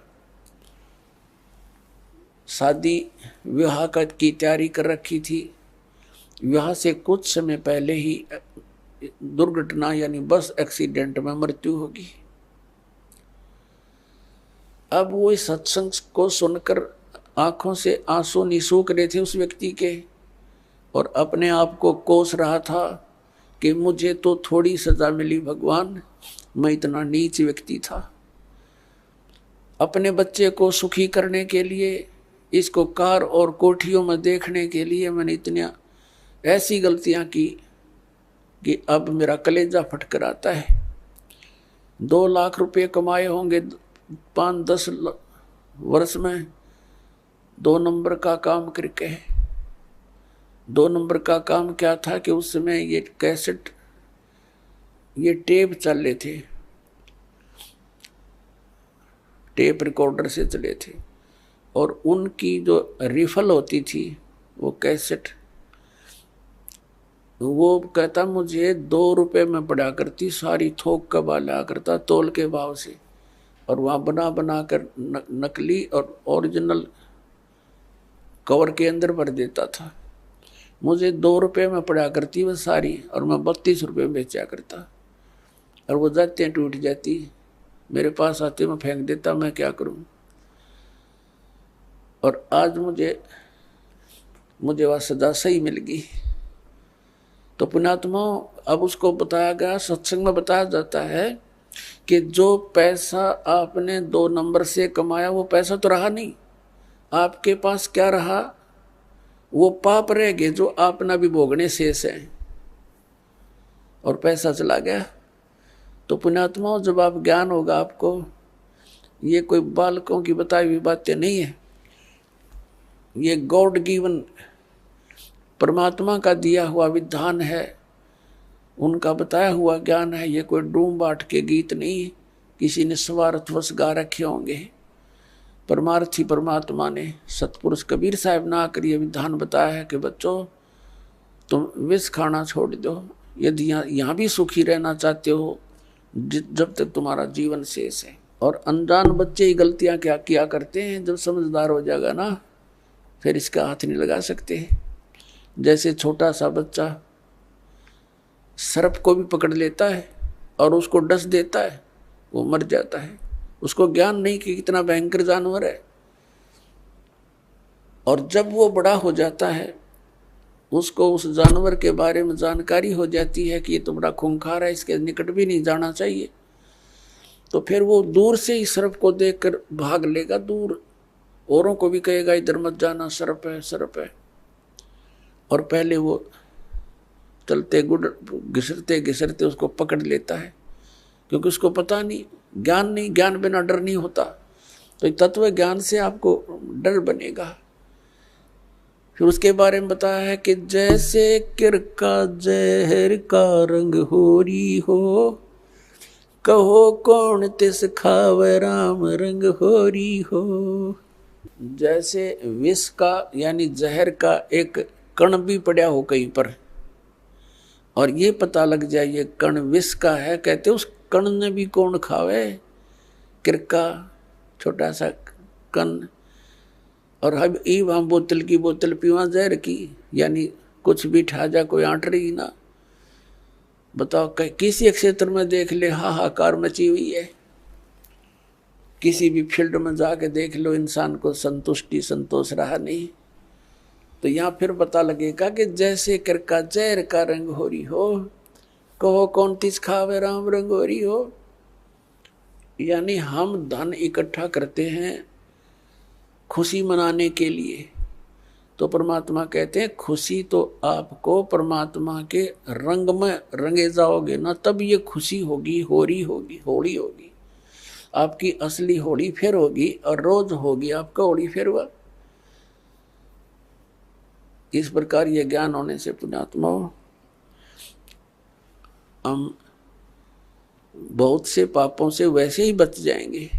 शादी विवाह की तैयारी कर रखी थी, विवाह से कुछ समय पहले ही दुर्घटना यानी बस एक्सीडेंट में मृत्यु होगी। अब वो इस सत्संग को सुनकर आंखों से आंसू निसूख रहे थे उस व्यक्ति के, और अपने आप को कोस रहा था कि मुझे तो थोड़ी सजा मिली भगवान, मैं इतना नीच व्यक्ति था। अपने बच्चे को सुखी करने के लिए, इसको कार और कोठियों में देखने के लिए मैंने इतनी ऐसी गलतियां की कि अब मेरा कलेजा फटकर आता है। 2 लाख रुपए कमाए होंगे 5-10 वर्ष में, 2 नंबर का काम करके। 2 नंबर का काम क्या था कि उस समय ये कैसेट, ये टेप चल रहे थे, टेप रिकॉर्डर से चले थे, और उनकी जो रिफल होती थी वो कैसेट, वो कहता मुझे 2 रुपए में पड़ा करती, सारी थोक का बाला करता तोल के भाव से, और वहाँ बना बना कर नकली और ओरिजिनल कवर के अंदर भर देता था। मुझे 2 रुपए में पड़ा करती वह सारी, और मैं 32 रुपए में बेचा करता, और वो जाते टूट जाती, मेरे पास आते मैं फेंक देता, मैं क्या करूं। और आज मुझे वह सजा सही मिल गई। तो पुण्यात्मा, अब उसको बताया गया, सत्संग में बताया जाता है कि जो पैसा आपने 2 नंबर से कमाया वो पैसा तो रहा नहीं, आपके पास क्या रहा, वो पाप रह गए जो आपना भी भोगने शेष है, और पैसा चला गया। तो पुण्यात्मा, जब आप ज्ञान होगा आपको, ये कोई बालकों की बताई हुई बातें नहीं है, ये गॉड गिवन परमात्मा का दिया हुआ विधान है, उनका बताया हुआ ज्ञान है। ये कोई डूम बाट के गीत नहीं किसी ने स्वार्थवश गा रखे होंगे। परमार्थी परमात्मा ने, सतपुरुष कबीर साहब ने आकर ये विधान बताया है कि बच्चों तुम विष खाना छोड़ दो, यदि यहाँ भी सुखी रहना चाहते हो जब तक तुम्हारा जीवन शेष है। और अनजान बच्चे ही गलतियाँ क्या किया करते हैं, जब समझदार हो जाएगा ना फिर इसका हाथ नहीं लगा सकते। जैसे छोटा सा बच्चा सर्प को भी पकड़ लेता है और उसको डस देता है, वो मर जाता है, उसको ज्ञान नहीं कि कितना भयंकर जानवर है। और जब वो बड़ा हो जाता है, उसको उस जानवर के बारे में जानकारी हो जाती है कि ये तो बड़ा खूंखार है, इसके निकट भी नहीं जाना चाहिए, तो फिर वो दूर से ही सर्प को देखकर भाग लेगा दूर, औरों को भी कहेगा इधर मत जाना, सर्प है सर्प है। और पहले वो चलते घिसरते घिसरते उसको पकड़ लेता है, क्योंकि उसको पता नहीं, ज्ञान नहीं, ज्ञान बिना डर नहीं होता। तो तत्व ज्ञान से आपको डर बनेगा। फिर उसके बारे में बताया है कि जैसे किरका जहर का रंग होरी हो, कहो कौन तिस खावे राम रंग होरी हो। जैसे विष का यानी जहर का एक कण भी पड़ा हो कहीं पर, और ये पता लग जाए ये कण विष का है, कहते उस कण ने भी कौन खावे, किरका छोटा सा कण। और हम बोतल की बोतल पीवा जहर की, यानी कुछ भी ठा जा कोई आंट रही ना। बताओ किसी क्षेत्र में देख ले हाहाकार मची हुई है, किसी भी फील्ड में जाके देख लो, इंसान को संतुष्टि संतोष रहा नहीं। तो यहाँ फिर पता लगेगा कि जैसे किरका जहर का रंग होरी हो, कहो कौन तिस खावे राम रंग होरी हो। यानी हम धन इकट्ठा करते हैं खुशी मनाने के लिए, तो परमात्मा कहते हैं खुशी तो आपको परमात्मा के रंग में रंगे जाओगे ना, तब ये खुशी होगी, होली होगी। आपकी असली होली फिर होगी और रोज होगी आपका होली फिर हुआ। इस प्रकार ये ज्ञान होने से पुण्यात्माओं हम बहुत से पापों से वैसे ही बच जाएंगे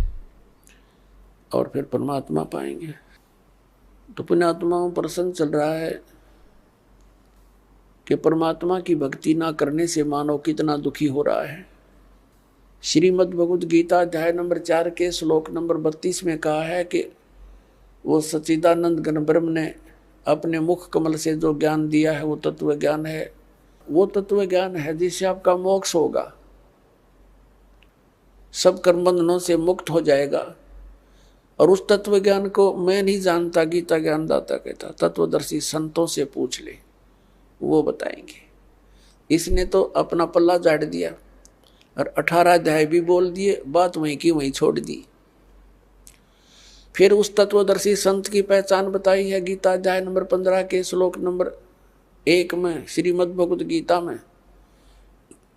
और फिर परमात्मा पाएंगे। तो पुण्यात्माओं प्रसंग चल रहा है कि परमात्मा की भक्ति ना करने से मानव कितना दुखी हो रहा है। श्रीमद् भगवद गीता अध्याय नंबर 4 के श्लोक नंबर 32 में कहा है कि वो सच्चिदानंद घन ब्रह्म ने अपने मुख कमल से जो ज्ञान दिया है वो तत्व ज्ञान है। वो तत्व ज्ञान है जिससे आपका मोक्ष होगा, सब कर्म बंधनों से मुक्त हो जाएगा। और उस तत्व ज्ञान को मैं नहीं जानता, गीता ज्ञान दाता कहता, तत्वदर्शी संतों से पूछ ले, वो बताएंगे। इसने तो अपना पल्ला झाड़ दिया और 18 अध्याय भी बोल दिए, बात वहीं की वहीं छोड़ दी। फिर उस तत्वदर्शी संत की पहचान बताई है गीता अध्याय नंबर 15 के श्लोक नंबर 1 में श्रीमद् भगवद गीता में,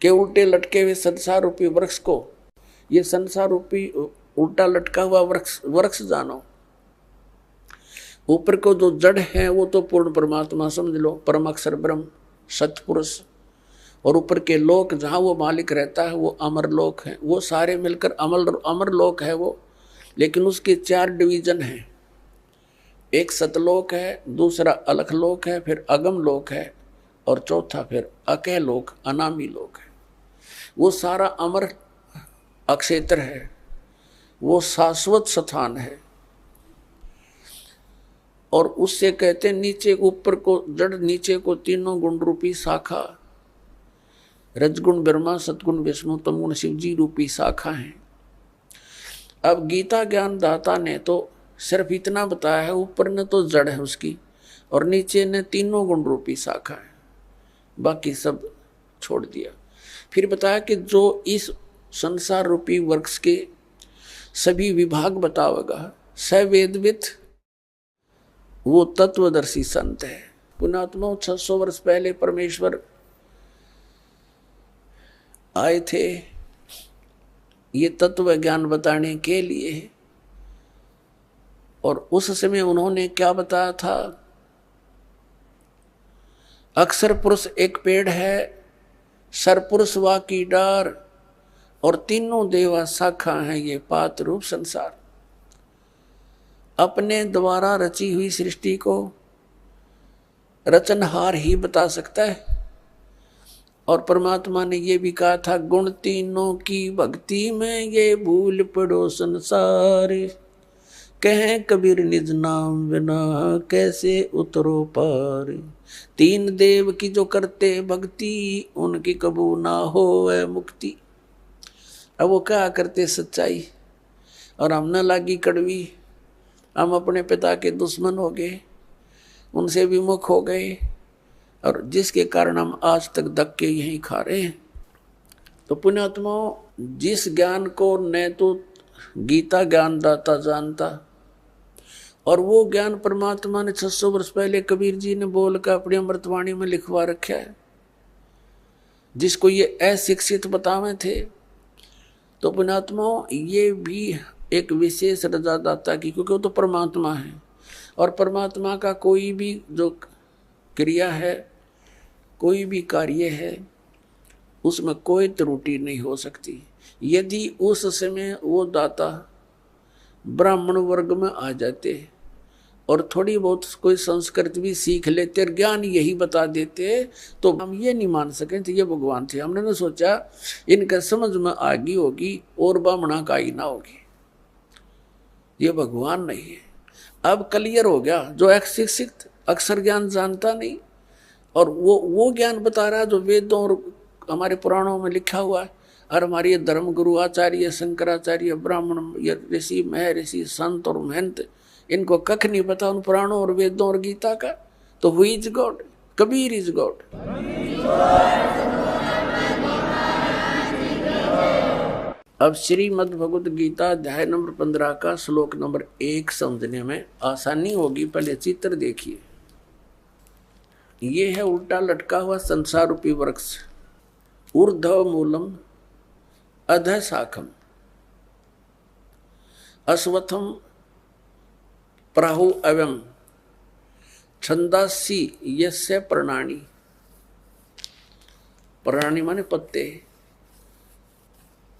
के उल्टे लटके हुए संसार रूपी वृक्ष को, ये संसार रूपी उल्टा लटका हुआ वृक्ष जानो। ऊपर को जो जड़ है वो तो पूर्ण परमात्मा समझ लो, परम अक्षर ब्रह्म सतपुरुष। और ऊपर के लोक जहाँ वो मालिक रहता है वो अमर लोक है, वो सारे मिलकर अमर लोक है वो। लेकिन उसके 4 डिवीजन हैं, एक सतलोक है, दूसरा अलख लोक है, फिर अगम लोक है और चौथा फिर अकह लोक अनामी लोक है। वो सारा अमर अक्षेत्र है, वो शाश्वत स्थान है। और उससे कहते नीचे ऊपर को जड़, नीचे को तीनों गुण रूपी शाखा, रजगुण ब्रह्मा, सतगुण विष्णु, तमगुण शिव जी रूपी शाखा है। अब गीता ज्ञान दाता ने तो सिर्फ इतना बताया है, ऊपर ने तो जड़ है उसकी और नीचे ने तीनों गुण रूपी शाखा है, बाकी सब छोड़ दिया। फिर बताया कि जो इस संसार रूपी वृक्ष के सभी विभाग बतावेगा, सवेदवित, वो तत्वदर्शी संत है। पुण्यात्मा 600 वर्ष पहले परमेश्वर आए थे ये तत्व ज्ञान बताने के लिए, और उस समय उन्होंने क्या बताया था? अक्षर पुरुष एक पेड़ है, सरपुरुष वा की डार, और तीनों देवा शाखा हैं ये पात रूप संसार। अपने द्वारा रची हुई सृष्टि को रचनहार ही बता सकता है। और परमात्मा ने ये भी कहा था, गुण तीनों की भक्ति में ये भूल पड़ो संसार, कहें कबीर निज नाम बिना कैसे उतरो पार। 3 देव की जो करते भक्ति, उनकी कबू ना होवे मुक्ति। अब वो क्या करते सच्चाई, और हम न लागी कड़वी, हम अपने पिता के दुश्मन हो गए, उनसे विमुख हो गए, और जिसके कारण हम आज तक धक्के यहीं खा रहे हैं। तो पुण्यात्माओं, जिस ज्ञान को न तो गीता ज्ञान दाता जानता, और वो ज्ञान परमात्मा ने 600 वर्ष पहले कबीर जी ने बोल कर अपनी अमृतवाणी में लिखवा रखा है, जिसको ये अशिक्षित बतावे थे। तो पुण्यात्माओं, ये भी एक विशेष रजादाता की, क्योंकि वो तो परमात्मा है, और परमात्मा का कोई भी जो क्रिया है, कोई भी कार्य है, उसमें कोई त्रुटि नहीं हो सकती। यदि उस समय वो दाता ब्राह्मण वर्ग में आ जाते और थोड़ी बहुत कोई संस्कृत भी सीख लेते और ज्ञान यही बता देते, तो हम ये नहीं मान सकें तो ये भगवान थे। हमने तो सोचा इनका समझ में आ गई होगी और ब्राह्मणा का ही ना होगी, ये भगवान नहीं है। अब क्लियर हो गया, जो अशिक्षित अक्षर ज्ञान जानता नहीं और वो ज्ञान बता रहा है जो वेदों और हमारे पुराणों में लिखा हुआ है। और हमारे धर्म गुरु आचार्य शंकराचार्य ब्राह्मण या ऋषि महर्षि संत और महंत, इनको कख नहीं पता उन पुराणों और वेदों और गीता का। तो who is God? Kabir is God. अब श्रीमद् भगवद गीता अध्याय नंबर 15 का श्लोक नंबर 1 समझने में आसानी होगी। पहले चित्र देखिए। ये है उल्टा लटका हुआ संसार रूपी वृक्ष। ऊर्ध्व मूलम अधः शाखम अश्वत्थम प्राहु अवम छंदासी यस्य प्रणानी। प्रणानी माने पत्ते।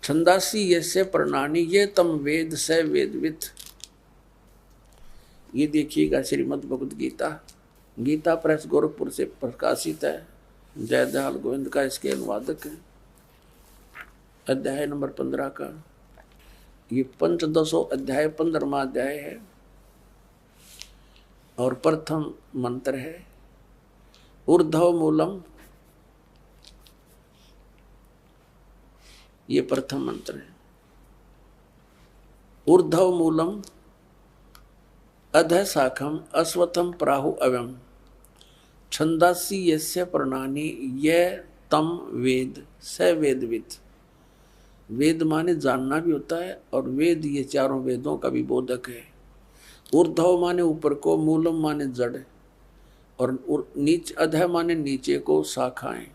छंदासी यस्य प्रणानी ये तम वेद स वेदवित। ये देखिएगा श्रीमद् भगवद गीता, गीता प्रेस गोरखपुर से प्रकाशित है। जयदयाल गोविंद का इसके अनुवादक है। अध्याय नंबर 15 का ये पंचदशो अध्याय 15वां अध्याय है और प्रथम मंत्र है ऊर्ध्व मूलम। ये प्रथम मंत्र है। ऊर्ध्व मूलम अधः शाखम अश्वत्थम प्राहु अवम छंदासी यस्य प्रणानी ये तम वेद स वेदवित। वेद माने जानना भी होता है और वेद ये चारों वेदों का भी बोधक है। ऊर्ध्व माने ऊपर को, मूलम माने जड़ और नीच अधः माने नीचे को, शाखाएं।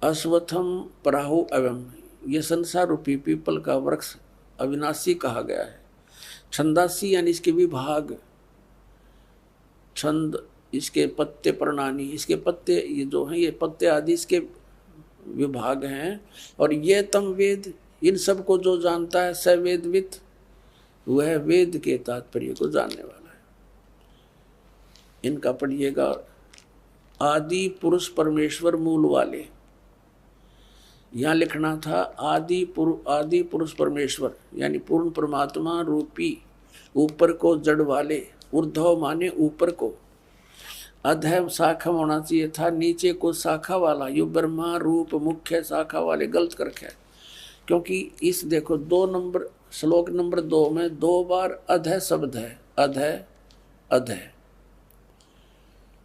अश्वत्थम प्राहु अवम ये संसार रूपी पीपल का वृक्ष अविनाशी कहा गया है। छंदासी यानी इसके विभाग, छंद इसके पत्ते प्रणानी, इसके पत्ते ये जो हैं ये पत्ते आदि इसके विभाग हैं। और ये तम वेद इन सब को जो जानता है स वेदवित वह वेद के तात्पर्य को जानने वाला है। इनका पढ़िएगा। आदि पुरुष परमेश्वर मूल वाले, यहाँ लिखना था आदि पुरुष परमेश्वर यानी पूर्ण परमात्मा रूपी ऊपर को जड़ वाले। ऊर्ध्व माने ऊपर को, अधः शाखा होना चाहिए था नीचे को शाखा वाला। यु ब्रह्मा रूप मुख्य शाखा वाले गलत कर रखे, क्योंकि इस देखो 2 नंबर श्लोक नंबर 2 में 2 बार अधः शब्द है, अधः अधः।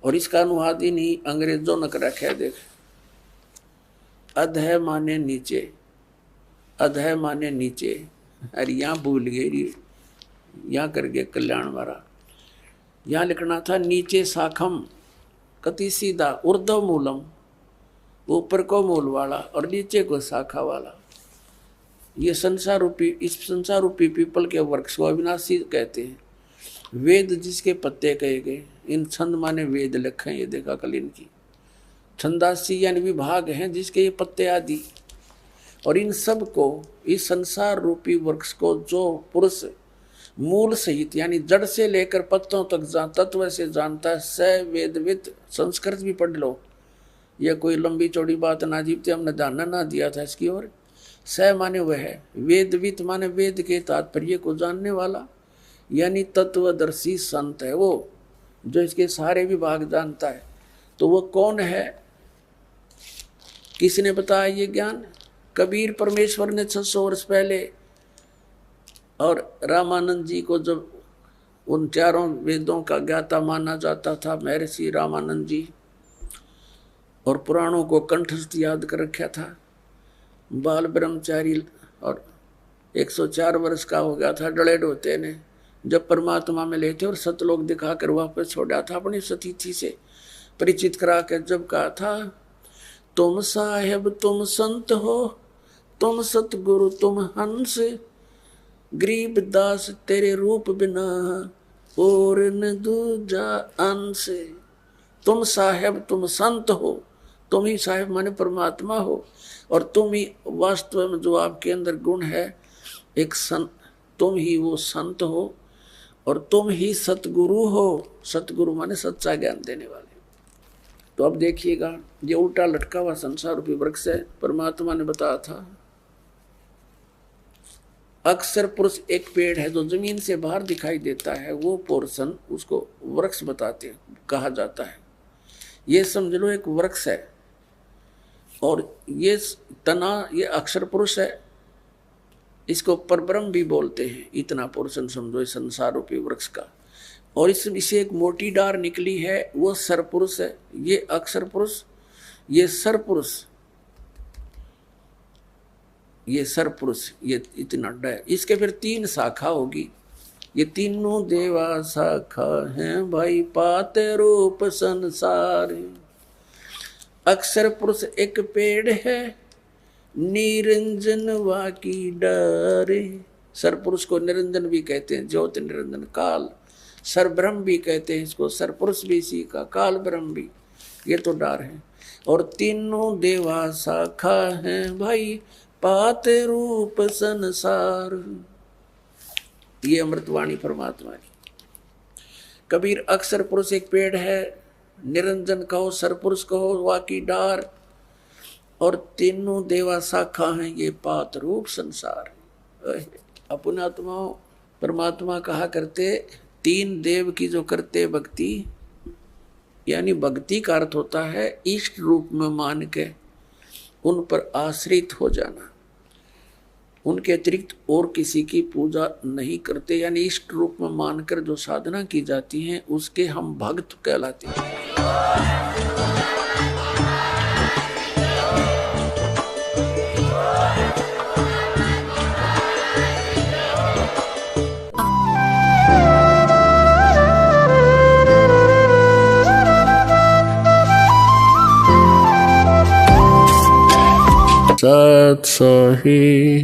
और इसका अनुवाद ही नहीं अंग्रेजों ने कर रखा है। देख अधः माने नीचे, अधः माने नीचे। अरे यहाँ भूल गई, यहाँ करके कल्याण मारा। यहाँ लिखना था नीचे शाखम कति सीधा, ऊर्ध्व मूलम ऊपर को मूल वाला और नीचे को शाखा वाला। ये संसार रूपी, इस संसार रूपी पीपल के वृक्ष को अविनाशी कहते हैं। वेद जिसके पत्ते कहे गए, इन छंद माने वेद लिखे, ये देखा कल इनकी। छंदासी यानी विभाग हैं जिसके ये पत्ते आदि। और इन सब को, इस संसार रूपी वृक्ष को जो पुरुष मूल सहित यानी जड़ से लेकर पत्तों तक तत्व से जानता है स वेदवित। संस्कृत भी पढ़ लो, यह कोई लंबी चौड़ी बात ना जीवते, हमने ध्यान ना दिया था इसकी ओर। स माने वह है, वेदवित माने वेद के तात्पर्य को जानने वाला यानी तत्वदर्शी संत है वो, जो इसके सारे विभाग जानता है। तो वो कौन है, किसने बताया ये ज्ञान? कबीर परमेश्वर ने 600 वर्ष पहले। और रामानंद जी को जब उन चारों वेदों का ज्ञाता माना जाता था महर्षि रामानंद जी, और पुराणों को कंठस्थ याद कर रखा था। बाल ब्रह्मचारी और 104 वर्ष का हो गया था डले डोते ने, जब परमात्मा में लेते और सतलोक दिखाकर वापस छोड़ा था अपनी सतीथि से परिचित करा कर। जब कहा था तुम साहेब तुम संत हो, तुम सतगुरु तुम हंस, गरीब दास तेरे रूप बिना और न दूजा अंश। तुम साहेब तुम संत हो, तुम ही साहेब माने परमात्मा हो, और तुम ही वास्तव में जो आपके अंदर गुण है एक संत, तुम ही वो संत हो, और तुम ही सतगुरु हो। सतगुरु माने सच्चा ज्ञान देने वाले। तो अब देखिएगा, ये उल्टा लटका हुआ संसार रूपी वृक्ष है। परमात्मा ने बताया था अक्सर पुरुष एक पेड़ है जो जमीन से बाहर दिखाई देता है, वो पोर्शन उसको वृक्ष बताते कहा जाता है। ये समझ लो एक वृक्ष है, और ये तना ये अक्षर पुरुष है, इसको परब्रह्म भी बोलते हैं। इतना पोर्शन समझो इस संसार रूपी वृक्ष का। और इसे एक मोटी डार निकली है, वो सरपुरुष है। ये अक्षर पुरुष, ये सरपुरुष, ये सरपुरुष, ये इतना है। इसके फिर 3 शाखा होगी, ये तीनों देवा शाखा हैं भाई, पाते रूप संसार। अक्षर पुरुष एक पेड़ है, निरंजन वाकी डारे। सरपुरुष को निरंजन भी कहते हैं, ज्योति निरंजन काल। सरब्रह्म भी कहते हैं इसको, सरपुरुष भी इसी का, काल ब्रह्म भी, ये तो डार है। और तीनों देवा शाखा हैं भाई, पाते रूप संसार। ये अमृतवाणी परमात्मा की। कबीर अक्षर पुरुष एक पेड़ है, निरंजन कहो, सरपुरुष कहो, वाकी डार, और तीनों देवा शाखा हैं, ये पात रूप संसार। अपनात्मा परमात्मा कहा करते, तीन देव की जो करते भक्ति, यानी भक्ति का अर्थ होता है इष्ट रूप में मान के उन पर आश्रित हो जाना, उनके अतिरिक्त और किसी की पूजा नहीं करते। यानी इष्ट रूप में मानकर जो साधना की जाती है उसके हम भक्त कहलाते हैं। सत सोही।